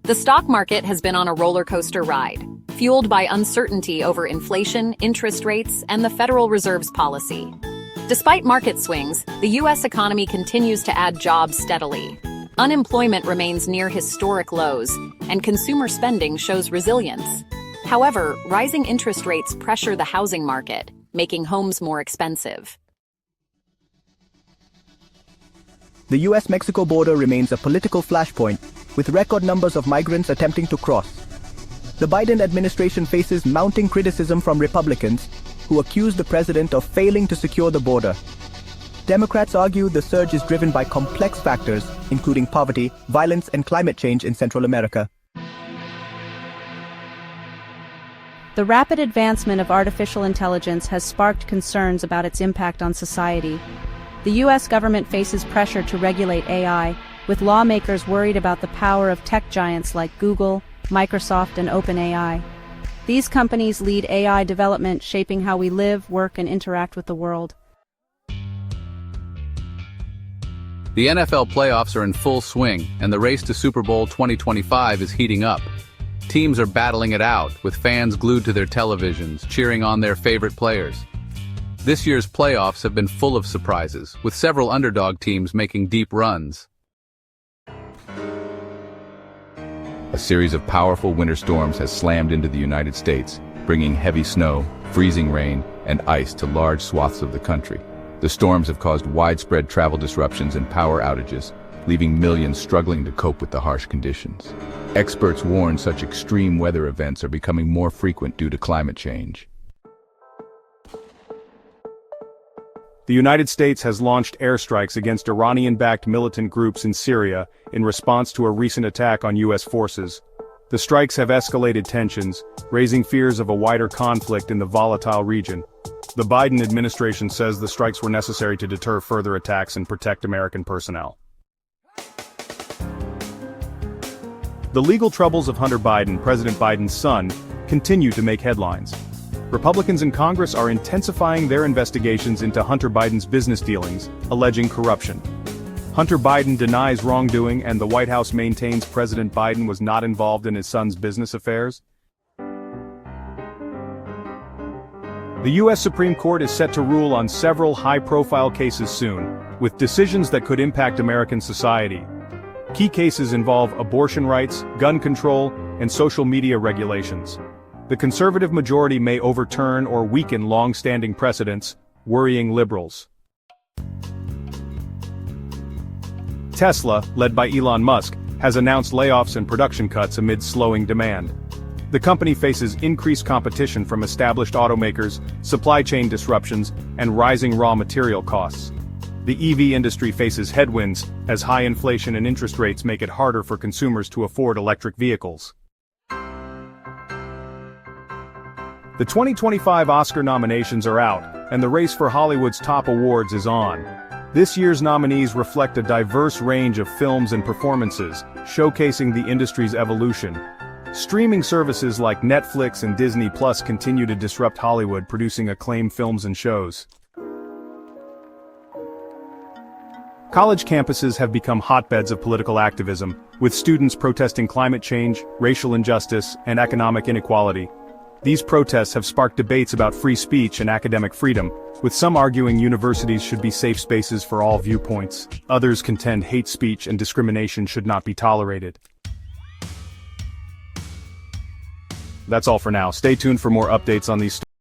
The stock market has been on a roller coaster ride, fueled by uncertainty over inflation, interest rates, and the Federal Reserve's policy. Despite market swings, the U.S. economy continues to add jobs steadily. Unemployment remains near historic lows, and consumer spending shows resilience. However, rising interest rates pressure the housing market, making homes more expensive. The US-Mexico border remains a political flashpoint, with record numbers of migrants attempting to cross. The Biden administration faces mounting criticism from Republicans, who accuse the president of failing to secure the border. Democrats argue the surge is driven by complex factors, including poverty, violence, and climate change in Central America. The rapid advancement of artificial intelligence has sparked concerns about its impact on society. The U.S. government faces pressure to regulate AI, with lawmakers worried about the power of tech giants like Google, Microsoft, and OpenAI. These companies lead AI development, shaping how we live, work, and interact with the world. The NFL playoffs are in full swing, and the race to Super Bowl 2025 is heating up. Teams are battling it out, with fans glued to their televisions, cheering on their favorite players. This year's playoffs have been full of surprises, with several underdog teams making deep runs. A series of powerful winter storms has slammed into the United States, bringing heavy snow, freezing rain, and ice to large swaths of the country. The storms have caused widespread travel disruptions and power outages, leaving millions struggling to cope with the harsh conditions. Experts warn such extreme weather events are becoming more frequent due to climate change. The United States has launched airstrikes against Iranian-backed militant groups in Syria in response to a recent attack on U.S. forces. The strikes have escalated tensions, raising fears of a wider conflict in the volatile region. The Biden administration says the strikes were necessary to deter further attacks and protect American personnel. The legal troubles of Hunter Biden, President Biden's son, continue to make headlines. Republicans in Congress are intensifying their investigations into Hunter Biden's business dealings, alleging corruption. Hunter Biden denies wrongdoing, and the White House maintains President Biden was not involved in his son's business affairs. The U.S. Supreme Court is set to rule on several high-profile cases soon, with decisions that could impact American society. Key cases involve abortion rights, gun control, and social media regulations. The conservative majority may overturn or weaken long-standing precedents, worrying liberals. Tesla, led by Elon Musk, has announced layoffs and production cuts amid slowing demand. The company faces increased competition from established automakers, supply chain disruptions, and rising raw material costs. The EV industry faces headwinds, as high inflation and interest rates make it harder for consumers to afford electric vehicles. The 2025 Oscar nominations are out, and the race for Hollywood's top awards is on. This year's nominees reflect a diverse range of films and performances, showcasing the industry's evolution. Streaming services like Netflix and Disney Plus continue to disrupt Hollywood, producing acclaimed films and shows. College campuses have become hotbeds of political activism, with students protesting climate change, racial injustice, and economic inequality. These protests have sparked debates about free speech and academic freedom, with some arguing universities should be safe spaces for all viewpoints. Others contend hate speech and discrimination should not be tolerated. That's all for now. Stay tuned for more updates on these stories.